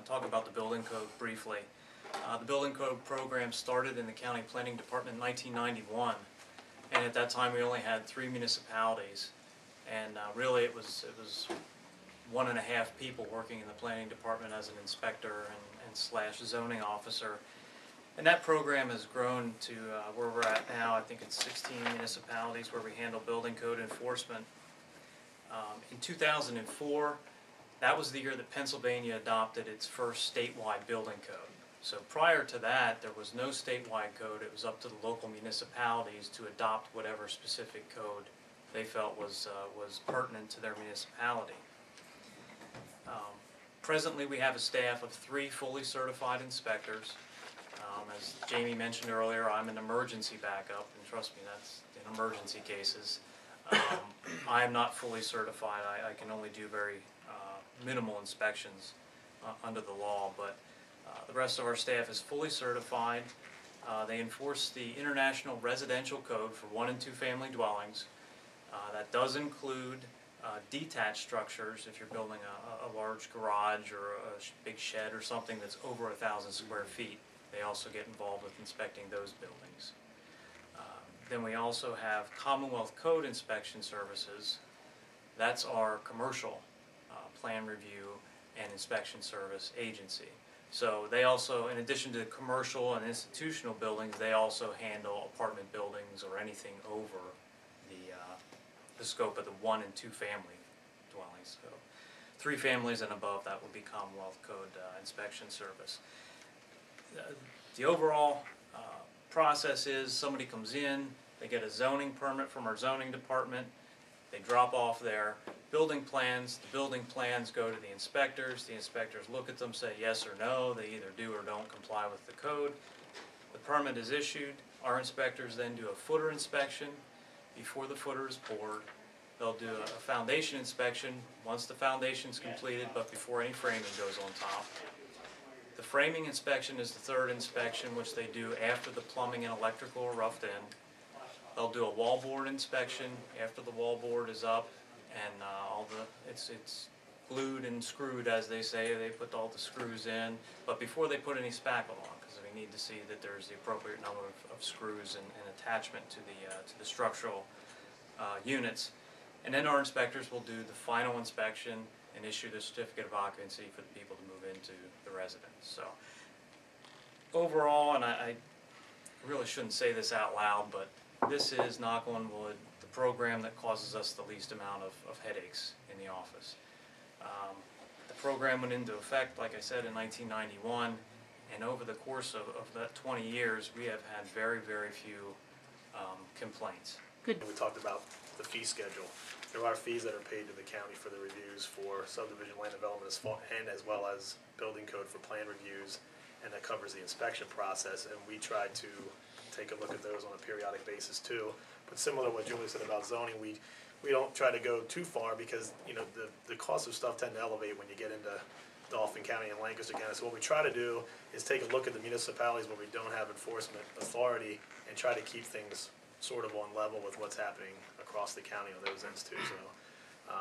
talk about the building code briefly. The building code program started in the county planning department in 1991, and at that time we only had 3 municipalities, and really it was 1.5 people working in the planning department as an inspector and slash zoning officer. And that program has grown to where we're at now. I think it's 16 municipalities where we handle building code enforcement. In 2004, that was the year that Pennsylvania adopted its first statewide building code. So prior to that, there was no statewide code. It was up to the local municipalities to adopt whatever specific code they felt was pertinent to their municipality. Presently, we have a staff of 3 fully certified inspectors. As Jamie mentioned earlier, I'm an emergency backup, and trust me, that's in emergency cases. I am not fully certified. I can only do very minimal inspections under the law, but the rest of our staff is fully certified. They enforce the International Residential Code for 1- and 2-family dwellings. That does include detached structures if you're building a large garage or a big shed or something that's over 1,000 square feet. They also get involved with inspecting those buildings. Then we also have Commonwealth Code Inspection Services. That's our commercial plan review and inspection service agency. So they also, in addition to commercial and institutional buildings, they also handle apartment buildings or anything over the scope of the 1- and 2-family dwellings. So 3 families and above, that would be Commonwealth Code Inspection Service. The overall process is somebody comes in, they get a zoning permit from our zoning department, they drop off their building plans, the building plans go to the inspectors look at them, say yes or no, they either do or don't comply with the code. The permit is issued, our inspectors then do a footer inspection before the footer is poured. They'll do a foundation inspection once the foundation is completed, but before any framing goes on top. The framing inspection is the 3rd inspection, which they do after the plumbing and electrical are roughed in. They'll do a wallboard inspection after the wallboard is up and it's glued and screwed, as they say. They put all the screws in, but before they put any spackle on, because we need to see that there's the appropriate number of screws and attachment to the structural units. And then our inspectors will do the final inspection and issue the certificate of occupancy for the people to move into the residence. So overall, and I really shouldn't say this out loud, but this is, knock on wood, the program that causes us the least amount of headaches in the office. The program went into effect, like I said, in 1991, and over the course of that 20 years, we have had very, very few complaints. Good. We talked about the fee schedule. There are fees that are paid to the county for the reviews for subdivision land development and as well as building code for plan reviews, and that covers the inspection process, and we try to take a look at those on a periodic basis too. But similar to what Julie said about zoning, we don't try to go too far because the cost of stuff tend to elevate when you get into Dauphin County and Lancaster County. So what we try to do is take a look at the municipalities where we don't have enforcement authority and try to keep things sort of on level with what's happening across the county on those ends too. So